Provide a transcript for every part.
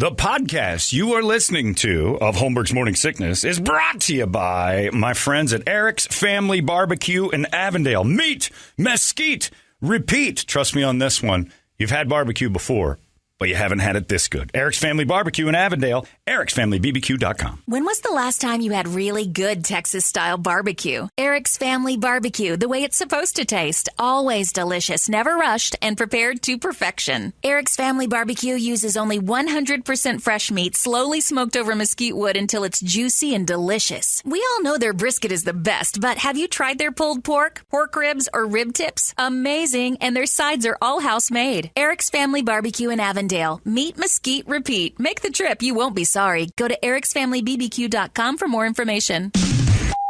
The podcast you are listening to of Holmberg's Morning Sickness is brought to you by my friends at Eric's Family Barbecue in Avondale. Meat, mesquite, repeat. Trust me on this one. You've had barbecue before, but you haven't had it this good. Eric's Family Barbecue in Avondale, ericsfamilybbq.com. When was the last time you had really good Texas-style barbecue? Eric's Family Barbecue, the way it's supposed to taste. Always delicious, never rushed, and prepared to perfection. Eric's Family Barbecue uses only 100% fresh meat, slowly smoked over mesquite wood until it's juicy and delicious. We all know their brisket is the best, but have you tried their pulled pork ribs, or rib tips? Amazing, and their sides are all house-made. Eric's Family Barbecue in Avondale. Meat, mesquite, repeat. Make the trip. You won't be sorry. Go to ericsfamilybbq.com for more information.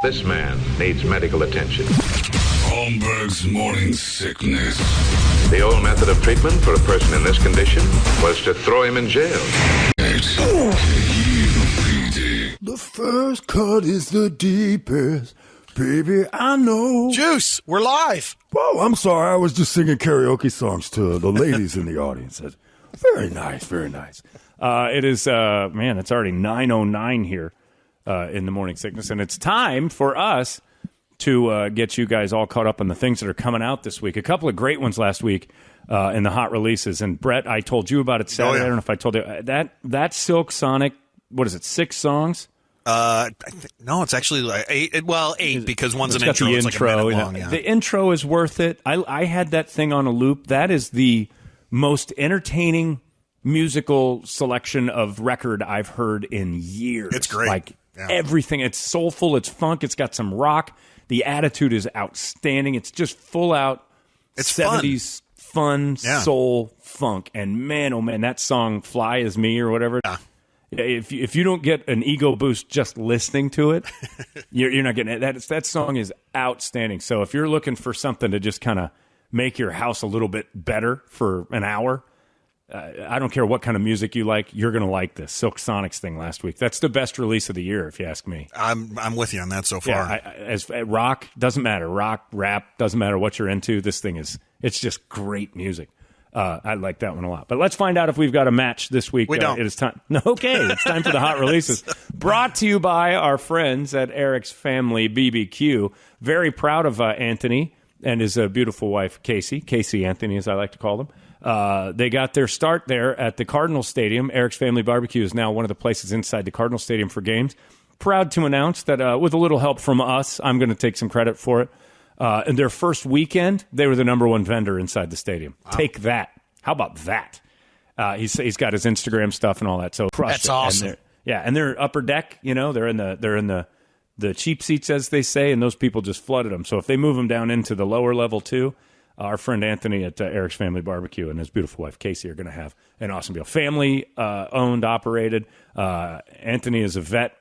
This man needs medical attention. Holmberg's Morning Sickness. The old method of treatment for a person in this condition was to throw him in jail. The first cut is the deepest. Baby, I know. Juice, we're live. Whoa, I'm sorry. I was just singing karaoke songs to the ladies in the audience. Very nice, very nice. It is, it's already 9:09 here in the Morning Sickness, and it's time for us to get you guys all caught up on the things that are coming out this week. A couple of great ones last week in the hot releases. And, Brett, I told you about it Saturday. I don't know if I told you. That Silk Sonic, what is it, 6 songs? No, it's actually like 8. Well, 8 because one's an intro. The it's intro. like a minute long, yeah. The intro is worth it. I had that thing on a loop. That is the most entertaining musical selection of record I've heard in years. It's great. Like everything. It's soulful. It's funk. It's got some rock. The attitude is outstanding. It's just full out. It's 70s fun soul funk. And man, oh man, that song "Fly As Me" or whatever. Yeah. If you don't get an ego boost just listening to it, you're not getting it. That song is outstanding. So if you're looking for something to just kind of make your house a little bit better for an hour, I don't care what kind of music you like, you're going to like this. Silk Sonic's thing last week. That's the best release of the year, if you ask me. I'm with you on that so far. Yeah, as rock, doesn't matter. Rock, rap, doesn't matter what you're into. This thing it's just great music. I like that one a lot. But let's find out if we've got a match this week. We don't. It is time. No, okay, it's time for the hot releases. Brought to you by our friends at Eric's Family BBQ. Very proud of Anthony and his beautiful wife, Casey Anthony, as I like to call them. They got their start there at the Cardinal Stadium. Eric's Family Barbecue is now one of the places inside the Cardinal Stadium for games. Proud to announce that with a little help from us, I'm going to take some credit for it. In their first weekend, they were the number one vendor inside the stadium. Wow. Take that. How about that? He's got his Instagram stuff and all that. So that's awesome. And they're upper deck. You know, they're in the cheap seats, as they say, and those people just flooded them. So if they move them down into the lower level too, our friend Anthony at Eric's Family Barbecue and his beautiful wife Casey are going to have an awesome deal. Family owned, operated. Anthony is a vet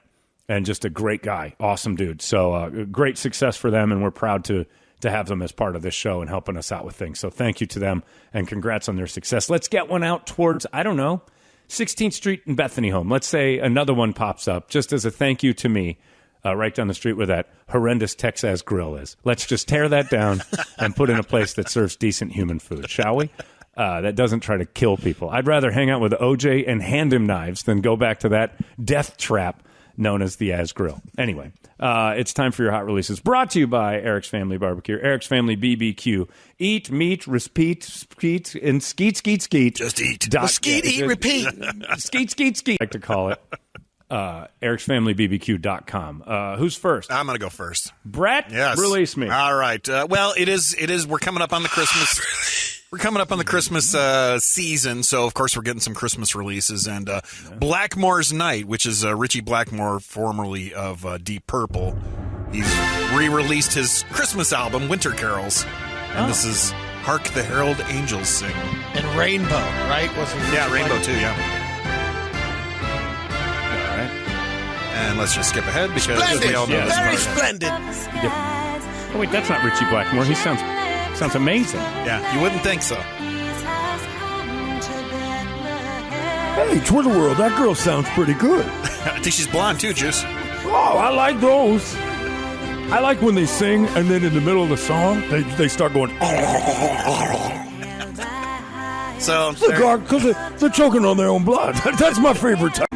and just a great guy, awesome dude. So great success for them, and we're proud to have them as part of this show and helping us out with things. So thank you to them, and congrats on their success. Let's get one out towards, 16th Street and Bethany Home. Let's say another one pops up just as a thank you to me. Right down the street where that horrendous Texas grill is. Let's just tear that down and put in a place that serves decent human food, shall we? That doesn't try to kill people. I'd rather hang out with OJ and hand him knives than go back to that death trap known as the Az Grill. Anyway, it's time for your hot releases. Brought to you by Eric's Family Barbecue, Eric's Family BBQ. Eat, meat, repeat, and skeet. Just eat. Skeet, eat, repeat. Skeet. I like to call it. ericsfamilybbq.com. Who's first? I'm going to go first. Brett, yes. Release me. All right. Well, it is. We're coming up on the Christmas. We're coming up on the Christmas season, so of course we're getting some Christmas releases. And Blackmore's Night, which is Richie Blackmore, formerly of Deep Purple, he's re-released his Christmas album, Winter Carols, and this is "Hark the Herald Angels Sing." And Rainbow, right? Rainbow too. Yeah. And let's just skip ahead because we all know this Very part. splendid. Yeah. Oh wait, that's not Richie Blackmore. He sounds amazing. Yeah, you wouldn't think so. Hey, Twitter world, that girl sounds pretty good. I think she's blonde too, Juice. Oh, I like those. I like when they sing and then in the middle of the song, they start going. So Because they're choking on their own blood. That's my favorite time.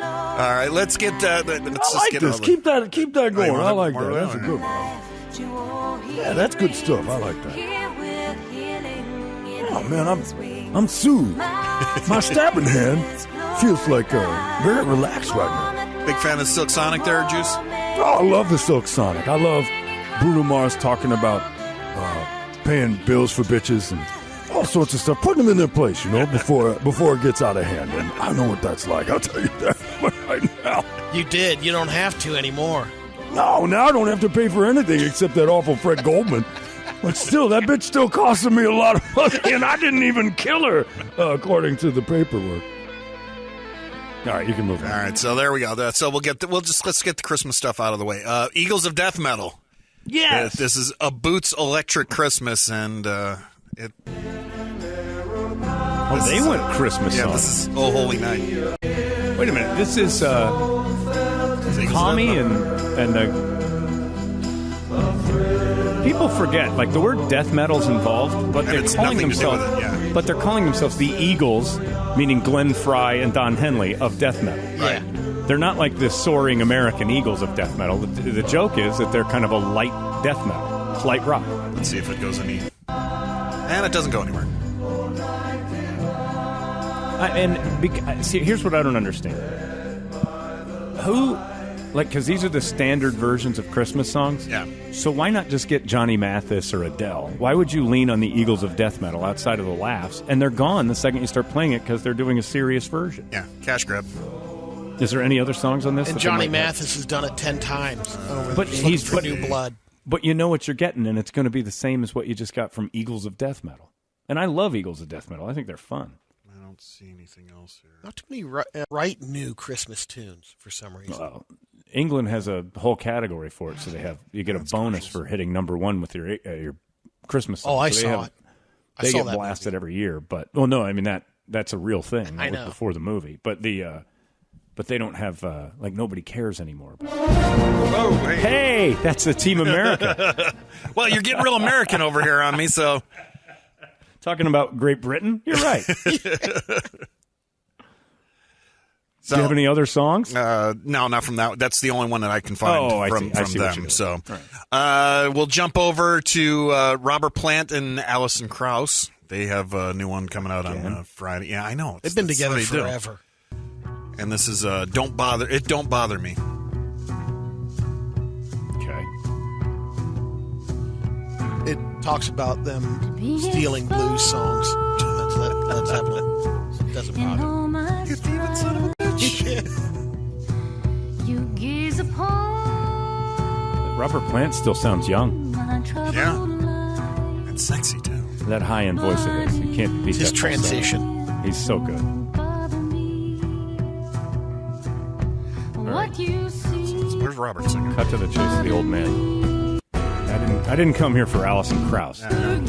all right, let's get. Let's I just like get this. all Keep that going. want I like more that. of That's a that? good one. Yeah, that's good stuff. I like that. Oh man, I'm soothed. My stabbing hand feels like very relaxed right now. Big fan of Silk Sonic there, Juice? Oh, I love the Silk Sonic. I love Bruno Mars talking about paying bills for bitches and all sorts of stuff, putting them in their place, before it gets out of hand. And I know what that's like. I'll tell you that right now. You did. You don't have to anymore. No, now I don't have to pay for anything except that awful Fred Goldman. But still, that bitch still costing me a lot of money, and I didn't even kill her, according to the paperwork. All right, you can move on. All right, so there we go. So let's get the Christmas stuff out of the way. Eagles of Death Metal. Yes. This is a Boots Electric Christmas, and it. Oh, they went Christmas Yeah, song. this is Oh Holy Night. Wait a minute. This is Tommy and people forget, like the word death metal's involved, but they're it's calling nothing to do themselves. with it, yeah. But they're calling themselves the Eagles, meaning Glenn Fry and Don Henley of death metal. Yeah. They're not like the soaring American Eagles of death metal. The joke is that they're kind of a light death metal. It's light rock. Let's see if it goes any. And it doesn't go anywhere. See, here's what I don't understand. Because these are the standard versions of Christmas songs. Yeah. So why not just get Johnny Mathis or Adele? Why would you lean on the Eagles of death metal outside of the laughs? And they're gone the second you start playing it because they're doing a serious version. Yeah, cash grab. Is there any other songs on this? And that they Johnny might have? Mathis has done it 10 times. But he's for new blood. But you know what you're getting, and it's going to be the same as what you just got from Eagles of death metal. And I love Eagles of death metal. I think they're fun. I don't see anything else here. Not too many write new Christmas tunes for some reason. Well, England has a whole category for it, so you get a bonus for hitting number one with your Christmas song. Oh, I So saw it. I They saw get that blasted movie. every year, but no, I mean that's a real thing. I That was know. before the movie, but but they don't have nobody cares anymore. Oh, Hey, that's the Team America. Well, you're getting real American over here on me, so. Talking about Great Britain, you're right. So, Do you have any other songs? No, not from that. That's the only one that I can find Oh, I from see. I see what you're them. doing. So, All we'll jump over to Robert Plant and Alison Krauss. They have a new one coming out on Friday. Yeah, I know. They've been That's together what they do. forever. And this is Don't Bother. It Don't Bother Me. Okay. It talks about them stealing blues songs. That's Led Zeppelin. It doesn't bother. You thieving son of a bitch. Robert Plant still sounds young. Yeah. And sexy, too. That high-end voice of his. You can't beat His that transition. falsetto. He's so good. Where's Robert singing? Cut to the chase of the old man. I didn't come here for Alison Krauss. I think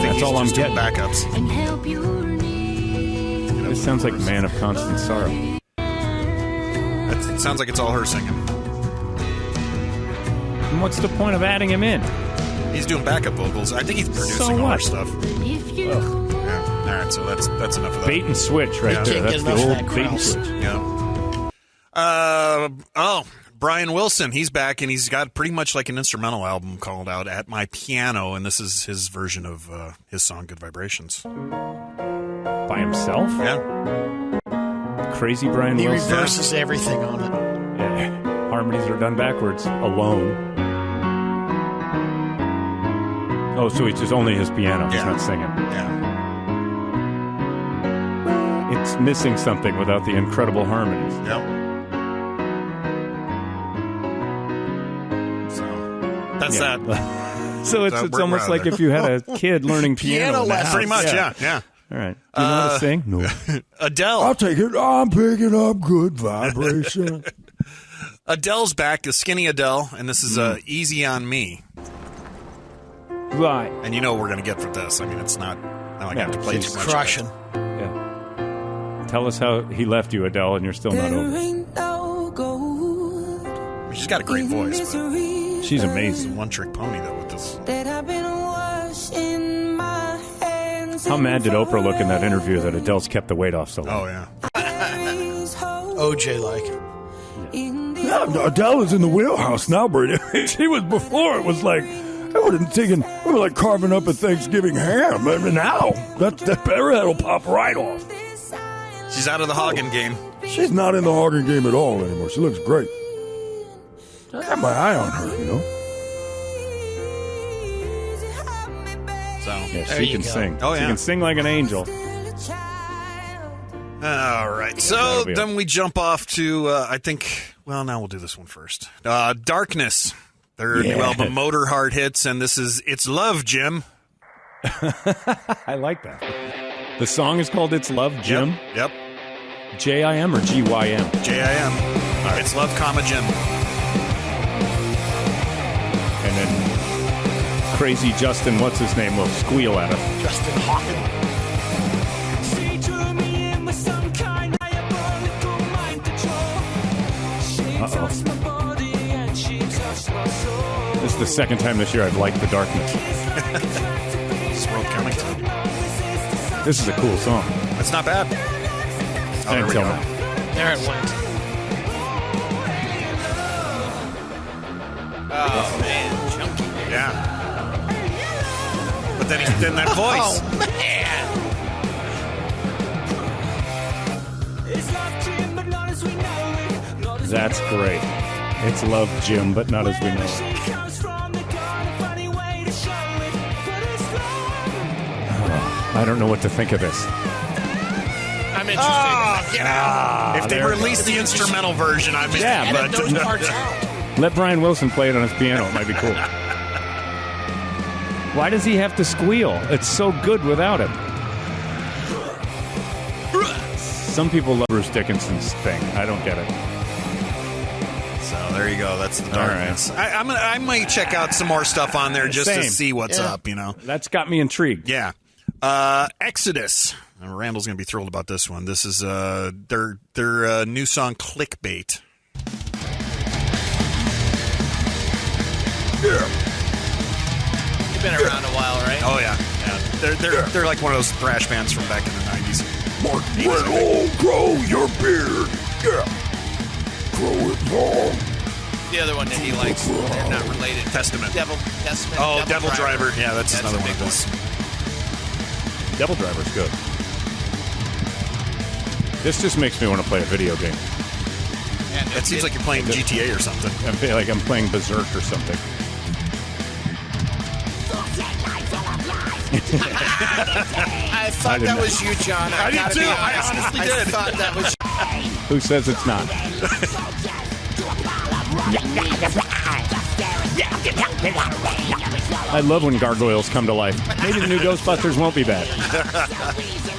That's he's all I'm just doing getting. backups. This sounds like Man of Constant Sorrow. It sounds like it's all her singing. And what's the point of adding him in? He's doing backup vocals. I think he's producing So all her what? stuff. Yeah. All right, so that's enough of that. Bait and switch right Yeah. there. Can't That's get the enough of old that bait and Krauss. switch. Yeah. Brian Wilson, he's back, and he's got pretty much like an instrumental album called out At My Piano, and this is his version of his song Good Vibrations. By himself? Yeah. Crazy Brian He Wilson. reverses everything on it. Yeah. Harmonies are done backwards. Alone. Oh, so it's just only his piano. He's Yeah. not singing. Yeah. It's missing something without the incredible harmonies. Yep. So that's that. So it's we're almost out like there. if you had a kid learning piano in the house. Pretty much, yeah. All right. Do you know how to sing? No. Adele. I'll take it. I'm picking up good vibration. Adele's back, the skinny Adele, and this is Easy on Me. Right. And you know what we're going to get for this. I mean, it's not like I have to play she's too much. Crushing. Yeah. Tell us how he left you, Adele, and you're still not over. She's got a great voice, but She's amazing. one trick pony, though, with this. That I've been washing my How mad did Oprah look in that interview that Adele's kept the weight off so long? Oh, yeah. OJ like. Yeah, Adele is in the wheelhouse now, Brady. She was before. It was like, I would have taken, we were like carving up a Thanksgiving ham. I mean, now, that head will pop right off. She's out of the hogging game. She's not in the hogging game at all anymore. She looks great. I got my eye on her, you know? So, Yeah, There she you can go. sing. Oh, She yeah. can sing like an angel. all right. So That'll be then we jump off to, I think, well, now we'll do this one first. Darkness. Their new album, Motor Hard Hits, and this is It's Love, Jim. I like that. The song is called It's Love, Jim. Yep. J-I-M or G-Y-M? J-I-M. It's Love, Jim. And then crazy Justin, what's his name, will squeal at us. Justin Hawkins. Uh-oh. This is the second time this year I've liked The Darkness. It's World Comic Time. This is a cool song. That's not bad. Oh, there we Until go. now. There it went. Oh, man. Chunky. Yeah. But then that voice. Oh, man. That's great. It's Love, Jim, but not as we know it. I don't know what to think of this. I'm interested. Oh, get out. If they there it release the instrumental version, I'm in. Yeah, but Those parts out. Let Brian Wilson play it on his piano. It might be cool. Why does he have to squeal? It's so good without him. Some people love Bruce Dickinson's thing. I don't get it. So there you go. That's the All Darkness. I might check out some more stuff on there just to Same. see what's up. You know. That's got me intrigued. Yeah. Exodus. Randall's going to be thrilled about this one. This is their new song, Clickbait. You've been around a while, right? Oh yeah, they're like one of those thrash bands from back in the 90s. Mark Riddle, grow your beard. Yeah. Grow it long. The other one that he likes, they're not related. Testament. Testament. Oh, Devil Driver. Yeah, that's another a one big of those. Devil Driver's good. This just makes me want to play a video game. It seems like you're playing GTA or something. I feel like I'm playing Berserk or something. I thought that was you, John. I did gotta too. be I honest. honestly I did. thought that was Who says it's not? I love when gargoyles come to life. Maybe the new Ghostbusters won't be bad.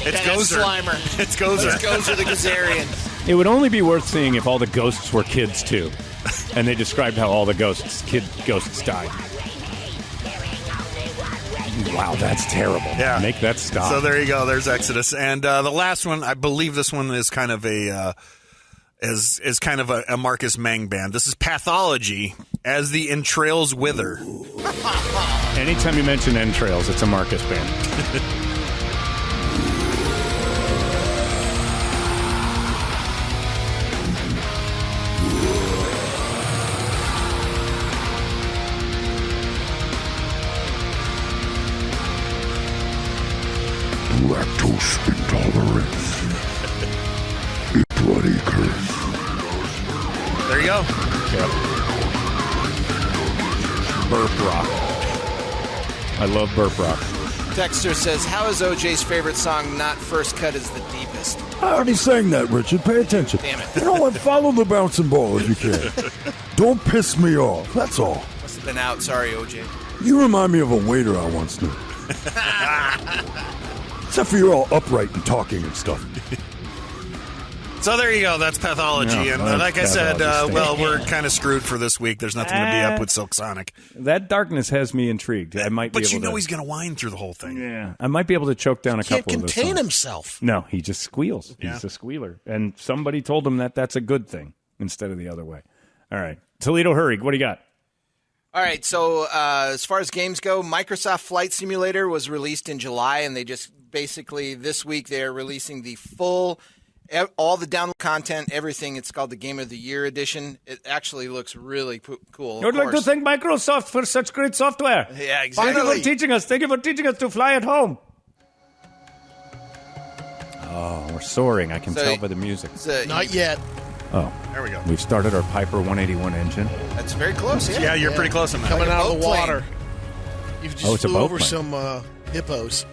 It's and Gozer. Slimer. It's Gozer. It's Gozer the Gazarian. It would only be worth seeing if all the ghosts were kids too, and they described how all the ghosts died. Wow, that's terrible. Yeah. Make that stop. So there you go. There's Exodus, and the last one, I believe this one is kind of a is kind of a Marcus Mang band. This is Pathology, As the Entrails Wither. Anytime you mention entrails, it's a Marcus band. Lactose intolerance. A bloody curse. There you go. Burp rock. I love burp rock. Dexter says, how is OJ's favorite song Not First Cut is the deepest? I already sang that, Richard. Pay attention. Damn it. You know what? Follow the bouncing ball if you can. Don't piss me off. That's all. Must have been out. Sorry, OJ. You remind me of a waiter I once knew. Except for you're all upright and talking and stuff. So there you go. That's Pathology. Yeah, and that's like I said, Pathology. well, we're kind of screwed for this week. There's nothing to be up with Silk Sonic. That darkness has me intrigued. I might be But able you know to, he's going to whine through the whole thing. Yeah, I might be able to choke down a Can't couple of those contain songs. himself. No, he just squeals. Yeah. He's a squealer. And somebody told him that that's a good thing instead of the other way. All right. Toledo Hurry, what do you got? All right, so as far as games go, Microsoft Flight Simulator was released in July, and they just basically this week they're releasing the full, all the download content, everything. It's called the Game of the Year edition. It actually looks really cool. I would like to thank Microsoft for such great software. Yeah, exactly. Thank you for teaching us. Thank you for teaching us to fly at home. Oh, we're soaring. I can tell by the music. Not yet. Oh, there we go. We've started our Piper 181 engine. That's very close. Yeah, you're pretty close on that. Coming Like a out of the boat water. You've just it's a flew boat over plane. some hippos.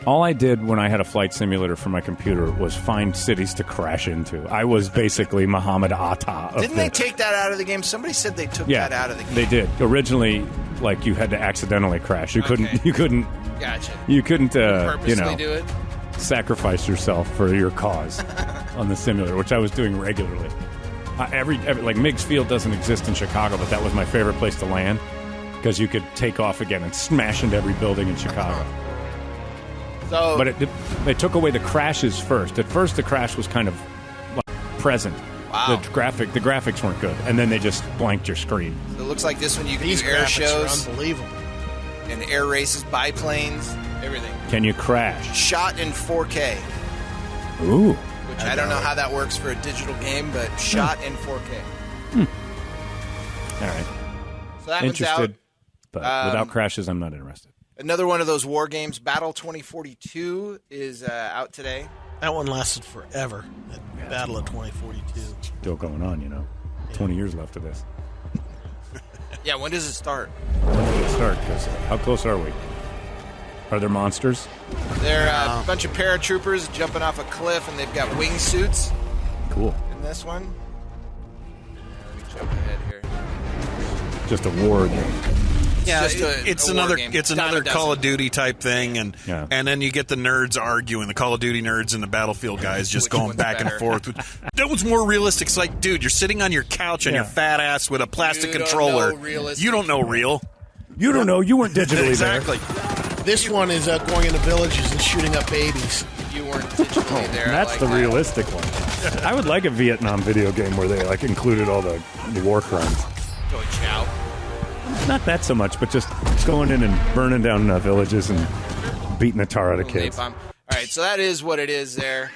All I did when I had a flight simulator for my computer was find cities to crash into. I was basically Muhammad Atta. Didn't they take that out of the game? Somebody said they took that out of the game. They did. Originally, like you had to accidentally crash. You couldn't. You couldn't. Gotcha. You couldn't. Purposely do it. Sacrifice yourself for your cause on the simulator, which I was doing regularly. Every like Meigs Field doesn't exist in Chicago, but that was my favorite place to land because you could take off again and smash into every building in Chicago. So, but they took away the crashes first. At first, the crash was kind of like present. Wow. The graphics weren't good, and then they just blanked your screen. So it looks like this one you can These do air graphics shows, are unbelievable. and air races, biplanes, everything. Can you crash? Shot in 4K. Ooh. Which I don't know how that works for a digital game, but shot in 4K. All right. So that one's out. Interested, but without crashes, I'm not interested. Another one of those war games, Battle 2042, is out today. That one lasted forever. That Battle of 2042. Still going on, 20 years left of this. Yeah, when does it start? When does it start? 'Cause how close are we? Are there monsters? They're a bunch of paratroopers jumping off a cliff, and they've got wingsuits. Cool. In this one. Let me jump ahead here. Just a war game. Yeah, it's a war another game. it's another Call of Duty type thing, and Yeah. and then you get the nerds arguing, the Call of Duty nerds and the Battlefield guys just Which going one's back and better? forth. That was more realistic. It's like, dude, you're sitting on your couch on your fat ass with a plastic You don't controller. know realistic. You don't know real. You don't know. You weren't digitally Exactly. This one is going into villages and shooting up babies. You weren't digitally there. I That's like the that. realistic one. I would like a Vietnam video game where they included all the war crimes. Joey Chow. Not that so much, but just going in and burning down villages and beating the tar out of kids. Napalm. All right, so that is what it is there.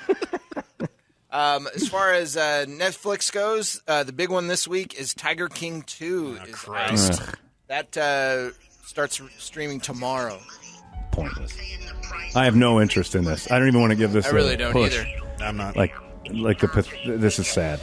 As far as Netflix goes, the big one this week is Tiger King 2. Christ. That starts streaming tomorrow. Pointless. I have no interest in this. I don't even want to give this I really a don't push. either. I'm not. This is sad.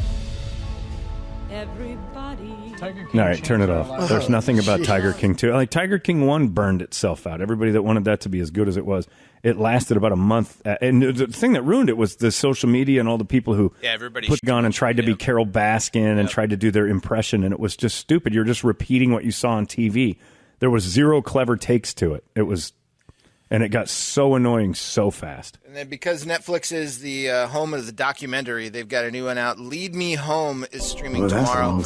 All right, turn it off. There's nothing about Tiger King 2. Like Tiger King 1 burned itself out. Everybody that wanted that to be as good as it was, it lasted about a month. And the thing that ruined it was the social media and all the people who everybody put on and tried to be Carol Baskin and tried to do their impression, and it was just stupid. You're just repeating what you saw on TV. There was zero clever takes to it. And it got so annoying so fast. And then because Netflix is the home of the documentary, they've got a new one out. Lead Me Home is streaming tomorrow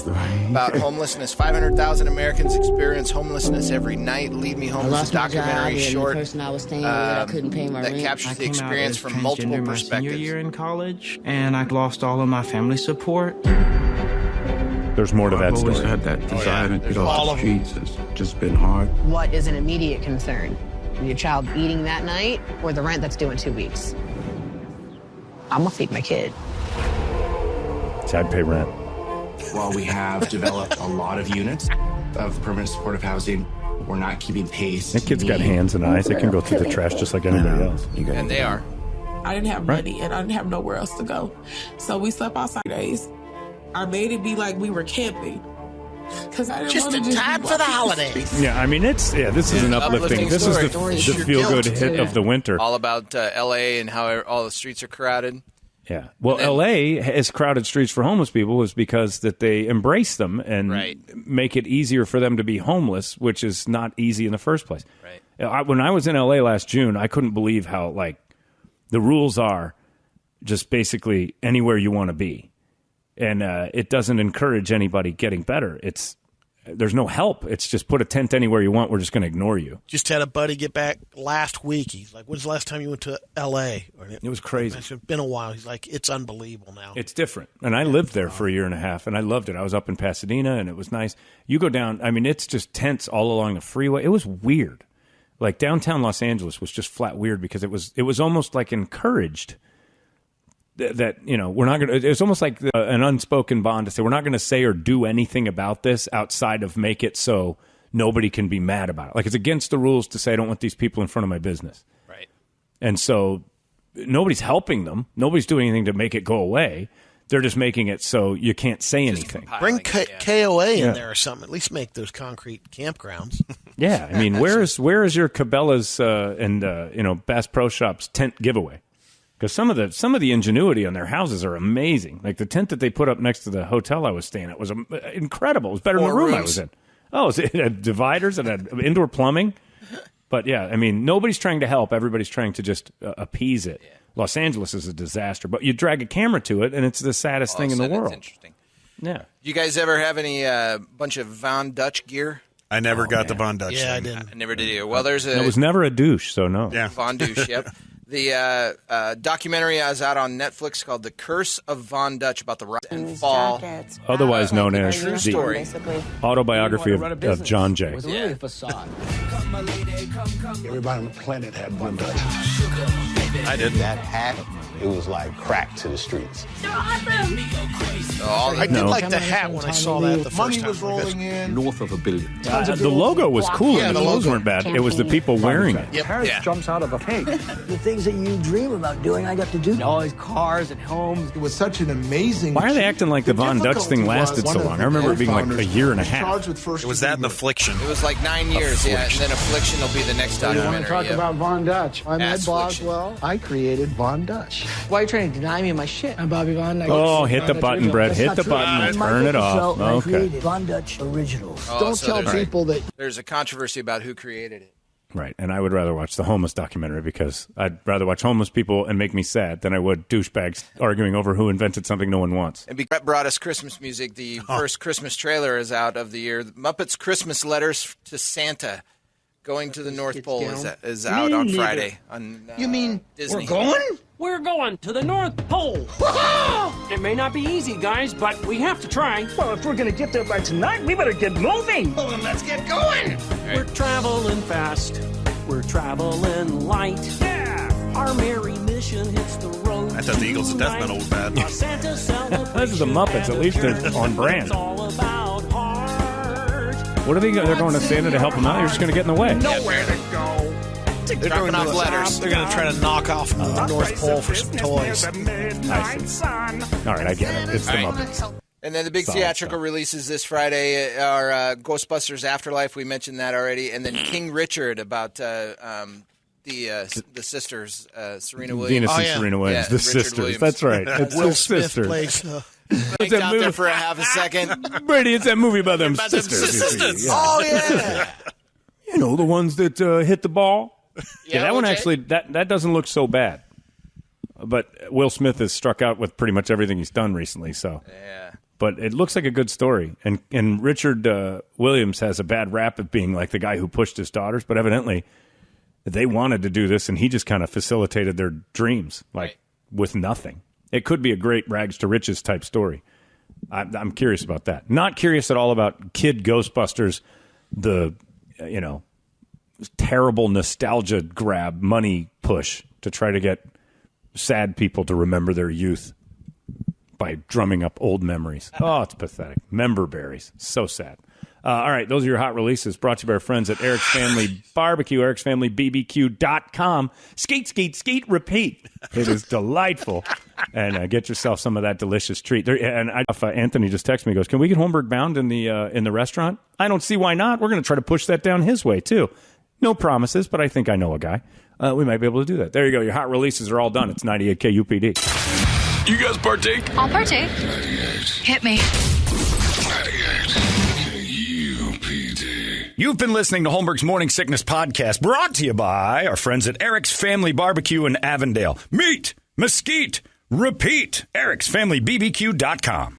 about homelessness. 500,000 Americans experience homelessness every night. Lead Me Home is a documentary short the person I was staying with, I couldn't pay my that rent. captures the experience from multiple my perspectives. senior year in college, and I lost all of my family support. There's more to that I've always story. had that desire to get all off of the streets. It's just been hard. What is an immediate concern? Your child eating that night or the rent that's due in 2 weeks? I'm gonna feed my kid. See, I'd pay rent. While we have developed a lot of units of permanent supportive housing, we're not keeping pace. That kid's got hands and eyes. It can go through the trash just like anybody else. And they are. I didn't have money and I didn't have nowhere else to go. So we slept outside days. I made it be like we were camping. Cause I didn't Just want in to just time be for the walking holidays. Yeah, I mean, this is an uplifting. This is the feel-good hit of the winter. All about L.A. and how all the streets are crowded. Yeah. Well, L.A. has crowded streets for homeless people was because that they embrace them and make it easier for them to be homeless, which is not easy in the first place. Right. When I was in L.A. last June, I couldn't believe how, the rules are just basically anywhere you want to be. And it doesn't encourage anybody getting better. there's no help. It's just put a tent anywhere you want. We're just going to ignore you. Just had a buddy get back last week. He's like, when's the last time you went to L.A.? It was crazy. It's been a while. He's like, it's unbelievable now. It's different. And I lived there for a year and a half, and I loved it. I was up in Pasadena, and it was nice. You go down, I mean, it's just tents all along the freeway. It was weird. Like downtown Los Angeles was just flat weird because it was almost like encouraged that we're not going to. It's almost like an unspoken bond to say we're not going to say or do anything about this outside of make it so nobody can be mad about it. Like it's against the rules to say I don't want these people in front of my business. Right. And so nobody's helping them. Nobody's doing anything to make it go away. They're just making it so you can't say anything. Bring KOA in there or something. At least make those concrete campgrounds. Yeah, I mean, where is your Cabela's and Bass Pro Shops tent giveaway? Because some of the ingenuity on their houses are amazing. Like the tent that they put up next to the hotel I was staying at was incredible. It was better than the room I was in. Oh, it had dividers, it had indoor plumbing. But yeah, I mean, nobody's trying to help. Everybody's trying to just appease it. Yeah. Los Angeles is a disaster, but you drag a camera to it, and it's the saddest thing in the world. Interesting. Yeah. You guys ever have any bunch of Von Dutch gear? I never got the Von Dutch. Yeah, thing. I didn't. I never did either. Well, there's I was never a douche, so no. Yeah. Von Douche, yep. The documentary is out on Netflix called The Curse of Von Dutch about the rise and fall. Otherwise known as true the story. autobiography of John Jay. It was really a facade. Everybody on the planet had Von Dutch. I didn't. That hat, it was like crack to the streets. I did like the hat when I saw that the first time. Money was rolling in. North of $1 billion. The logo was cool, and the clothes weren't bad. It was the people wearing it. Paris jumps out of a cake. The things that you dream about doing, I got to do. All these cars and homes. It was such an amazing... Why are they acting like the Von Dutch thing lasted so long? I remember it being like a year and a half. It was that and Affliction. It was like 9 years, yeah, and then Affliction will be the next You documentary. want to talk about Von Dutch? I'm Ed Boswell. I created Von Dutch. Why are you trying to deny me my shit? I'm Bobby Von Dutch. Oh, hit the button, Brett. Hit the button and turn it off. I Okay. created Von Dutch Originals. Don't tell people that... There's a controversy about who created it. Right, and I would rather watch the homeless documentary because I'd rather watch homeless people and make me sad than I would douchebags arguing over who invented something no one wants. And Brett brought us Christmas music. The first Christmas trailer is out of the year. The Muppets Christmas Letters to Santa Going to the North Pole is out on Friday. On, You mean Disney. we're going? We're going to the North Pole. It may not be easy, guys, but we have to try. Well, if we're going to get there by tonight, we better get moving. Well, then let's get going. We're traveling fast. We're traveling light. Yeah. Our merry mission hits the road. I thought the Eagles of Death Metal was bad. Those are the Muppets. At least they're on brand. It's all about heart. What are they? They're going to Santa to help them out. You're just going to get in the way. Nowhere to go. They're dropping off letters. They're going to try to knock off the North Pole for some toys. I see. All right, I get it. It's the Muppets. And then the big Solid theatrical stuff. releases this Friday are Ghostbusters Afterlife. We mentioned that already. And then King Richard about the sisters, Serena Williams. Venus and Serena Williams, the Richard sisters. Williams. That's right. It's Will the Smith sisters. plays... It's that out movie there for a half a second. Brady, it's that movie about them About them sisters. sisters. Yeah. Oh, yeah. You know, the ones that hit the ball. Yeah, that one okay. actually, that doesn't look so bad. But Will Smith has struck out with pretty much everything he's done recently, so. Yeah. But it looks like a good story. And Richard Williams has a bad rap of being like the guy who pushed his daughters, but evidently they wanted to do this, and he just kind of facilitated their dreams, like with nothing. It could be a great rags to riches type story. I'm curious about that. Not curious at all about Kid Ghostbusters, the, terrible nostalgia grab money push to try to get sad people to remember their youth by drumming up old memories. Oh, it's pathetic. Member berries. So sad. All right, those are your hot releases brought to you by our friends at Eric's Family Barbecue, ericsfamilybbq.com. Skeet, skeet, skeet, repeat. It is delightful. And get yourself some of that delicious treat. Anthony just texted me, goes, can we get Holmberg bound in the restaurant? I don't see why not. We're going to try to push that down his way, too. No promises, but I think I know a guy. We might be able to do that. There you go. Your hot releases are all done. It's 98 KUPD. You guys partake? I'll partake. Hit me. You've been listening to Holmberg's Morning Sickness Podcast, brought to you by our friends at Eric's Family Barbecue in Avondale. Meet, mesquite, repeat. Eric'sFamilyBBQ.com.